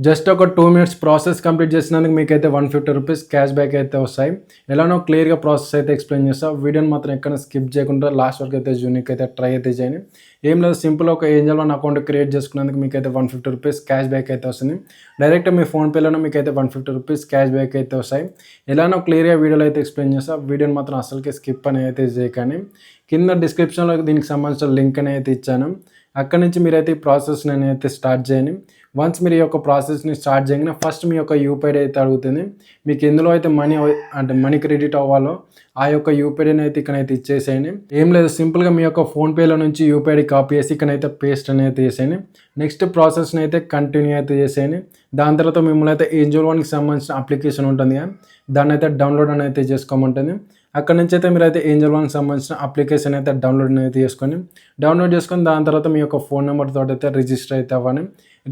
Just ఒక 2 minutes process complete చేసినందుకు మీకైతే 150 రూపీస్ క్యాష్ బ్యాక్ అయితే వస్తాయి. ఎలానో క్లియర్‌గా ప్రాసెస్ అయితే ఎక్స్‌ప్లెయిన్ చేస్తా. వీడియోని మాత్రం ఎక్కడ స్కిప్ చేయకుండా లాస్ట్ వరకు అయితే చూడనీకి అయితే ట్రై అయితే చేయండి. ఏం లేదు, సింపుల్‌గా ఒక ఏంజల్ వన్ అకౌంట్ క్రియేట్ చేసుకున్నందుకు మీకైతే 150 రూపీస్ క్యాష్ బ్యాక్ అయితే వస్తుంది. డైరెక్ట్ మీ ఫోన్‌పేలోనే మీకైతే 150 రూపీస్ క్యాష్ బ్యాక్ అయితే వస్తాయి. ఎలానో క్లియర్‌గా వీడియోలో అయితే ఎక్స్‌ప్లెయిన్ చేస్తా. వీడియోని మాత్రం అస్సలకే స్కిప్ అనేది అయితే చేయకండి. కింద డిస్క్రిప్షన్‌లో దీనికి సంబంధించిన లింక్ అనేది ఇచ్చాను. అక్కడి నుంచి మీరైతే ఈ ప్రాసెస్‌ని అయితే స్టార్ట్ చేయండి. వన్స్ మీరు ఈ యొక్క ప్రాసెస్‌ని స్టార్ట్ చేయగానే ఫస్ట్ మీ యొక్క యూపీఐ అయితే అడుగుతుంది. మీకు ఎందులో అయితే మనీ క్రెడిట్ అవ్వాలో ఆ యొక్క యూపీఐని అయితే ఇక్కడైతే ఇచ్చేసేయండి. ఏం లేదు, సింపుల్‌గా మీ యొక్క ఫోన్‌పేలో నుంచి యూపీఐ కాపీ చేసి ఇక్కడైతే పేస్ట్ అనేది చేసేయండి. నెక్స్ట్ ప్రాసెస్‌ని అయితే కంటిన్యూ అయితే చేసేయండి. దాని తర్వాత మిమ్మల్ని అయితే ఏంజల్ వన్‌కి సంబంధించిన అప్లికేషన్ ఉంటుంది కదా, దాన్ని అయితే డౌన్లోడ్ అనేది చేసుకోమంటుంది. అక్కడ నుంచి అయితే మీరైతే ఏంజల్ వన్‌కి సంబంధించిన అప్లికేషన్ అయితే డౌన్లోడ్ చేసుకొని దాని తర్వాత మీ యొక్క ఫోన్ నెంబర్ తోటి అయితే రిజిస్టర్ అయితే అవ్వండి.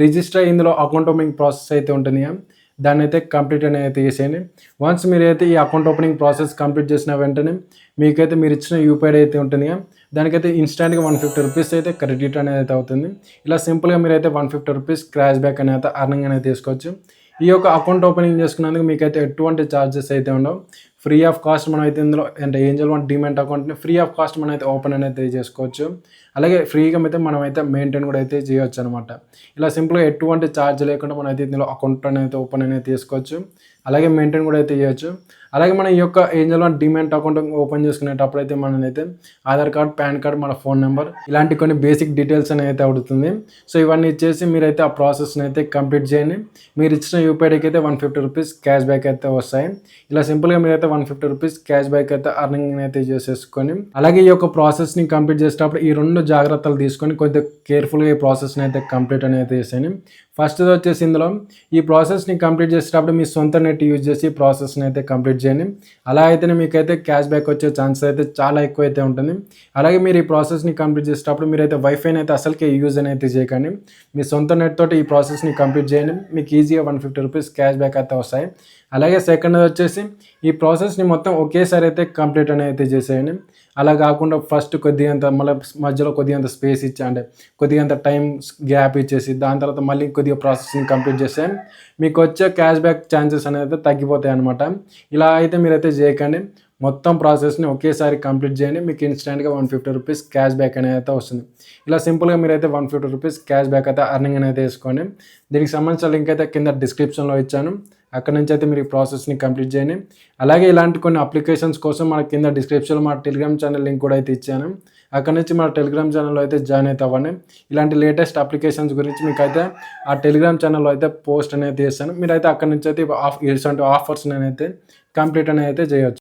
రిజిస్టర్ అయ్యి ఇందులో అకౌంట్ ఓపెనింగ్ ప్రాసెస్ అయితే ఉంటుంది కదా, దాన్ని అయితే కంప్లీట్ అనేది చేసేయండి. వన్స్ మీరైతే ఈ అకౌంట్ ఓపెనింగ్ ప్రాసెస్ కంప్లీట్ చేసిన వెంటనే మీకైతే మీరు ఇచ్చిన యూపీఐ అయితే ఉంటుంది కదా, దానికైతే ఇన్స్టాంట్గా 150 రూపీస్ అయితే క్రెడిట్ అనేది అయితే అవుతుంది. ఇలా సింపుల్గా మీరైతే 150 రూపీస్ క్రాష్ బ్యాక్ అనేది అర్నింగ్ అనేది తీసుకోవచ్చు. ఈ యొక్క అకౌంట్ ఓపెనింగ్ చేసుకున్నందుకు మీకైతే ఎటువంటి ఛార్జెస్ అయితే ఉండవు. ఫ్రీ ఆఫ్ కాస్ట్ మనం అయితే ఇందులో అంటే ఏంజల్ వన్ డీమ్యాట్ అకౌంట్ని ఫ్రీ ఆఫ్ కాస్ట్ మనం అయితే ఓపెన్ అనేది చేసుకోవచ్చు. అలాగే ఫ్రీగా అయితే మనం అయితే మెయింటైన్ కూడా అయితే చేయొచ్చు అనమాట. ఇలా సింపుల్గా ఎటువంటి ఛార్జ్ లేకుండా మనం అయితే ఇందులో అకౌంట్ అనేది ఓపెన్ అనేది చేసుకోవచ్చు. అలాగే మెయింటైన్ కూడా అయితే చేయొచ్చు. అలాగే మన ఈ యొక్క Angel one demat account open చేసుకునేటప్పుడు అయితే మననైతే ఆధార్ కార్డ్, పాన్ కార్డ్, మన ఫోన్ నెంబర్ ఇలాంటి కొన్ని బేసిక్ డీటెయిల్స్ అనేది అయితే అడుగుతుంది. సో ఇవన్నీ ఇచ్చేసి మీరైతే ఆ ప్రాసెస్ని అయితే కంప్లీట్ చేయండి. మీరు ఇచ్చిన యూపీఐకి అయితే 150 రూపీస్ క్యాష్ బ్యాక్ అయితే వస్తాయి. ఇలా సింపుల్గా మీరైతే 150 రూపీస్ క్యాష్ బ్యాక్ అయితే అర్నింగ్ అయితే చేసేసుకొని, అలాగే ఈ యొక్క ప్రాసెస్ని కంప్లీట్ చేసేటప్పుడు ఈ 2 జాగ్రత్తలు తీసుకొని కొద్దిగా కేర్ఫుల్గా ఈ ప్రాసెస్ని అయితే కంప్లీట్ అనేది చేసేయండి. ఫస్ట్ వచ్చేసి ఇందులో ఈ ప్రాసెస్ని కంప్లీట్ చేసేటప్పుడు మీ సొంత నెట్ యూజ్ చేసి ప్రాసెస్ని అయితే కంప్లీట్ చేయండి. అలా అయితేనే మీకైతే క్యాష్ బ్యాక్ వచ్చే ఛాన్సెస్ అయితే చాలా ఎక్కువ అయితే ఉంటుంది. అలాగే మీరు ఈ ప్రాసెస్ని కంప్లీట్ చేసేటప్పుడు మీరైతే వైఫైని అయితే అసలుకే యూజ్ అయితే చేయకండి. మీ సొంత నెట్ తోటి ఈ ప్రాసెస్ని కంప్లీట్ చేయండి. మీకు ఈజీగా 150 రూపీస్ క్యాష్ బ్యాక్ అయితే వస్తాయి. అలాగే సెకండ్ వచ్చేసి ఈ ప్రాసెస్ని మొత్తం ఒకేసారి అయితే కంప్లీట్ అనేది చేసేయండి. అలా కాకుండా ఫస్ట్ కొద్దిగంత మళ్ళీ మధ్యలో కొద్దిగంత స్పేస్ ఇచ్చి అంటే కొద్దిగంత టైం గ్యాప్ ఇచ్చేసి దాని తర్వాత మళ్ళీ కొద్దిగా ప్రాసెస్ని కంప్లీట్ చేస్తే మీకు వచ్చే క్యాష్ బ్యాక్ ఛాన్సెస్ అనేది తగ్గిపోతాయి అనమాట. ఇలా అయితే మీరైతే చేయకండి. మొత్తం ప్రాసెస్ని ఒకేసారి కంప్లీట్ చేయండి. మీకు ఇన్స్టెంట్గా 150 రూపీస్ క్యాష్ బ్యాక్ అనేది అయితే వస్తుంది. ఇలా సింపుల్గా మీరైతే 150 రూపీస్ క్యాష్ బ్యాక్ అయితే అర్నింగ్ అనేది వేసుకోండి. దీనికి సంబంధించిన లింక్ అయితే కింద డిస్క్రిప్షన్లో ఇచ్చాను. అక్కడ నుంచి అయితే మీరు ఈ ప్రాసెస్ని కంప్లీట్ చేయండి. అలాగే ఇలాంటి కొన్ని అప్లికేషన్స్ కోసం మన కింద డిస్క్రిప్షన్లో మా టెలిగ్రామ్ ఛానల్ లింక్ కూడా అయితే ఇచ్చాను. అక్కడ నుంచి మన టెలిగ్రామ్ ఛానల్లో అయితే జాయిన్ అయితే అవ్వండి. ఇలాంటి లేటెస్ట్ అప్లికేషన్స్ గురించి మీకు అయితే ఆ టెలిగ్రామ్ ఛానల్లో అయితే పోస్ట్ అనేది చేస్తాను. మీరైతే అక్కడ నుంచి అయితే ఇలాంటి ఆఫర్స్ అయితే కంప్లీట్ అనేది అయితే చేయొచ్చు.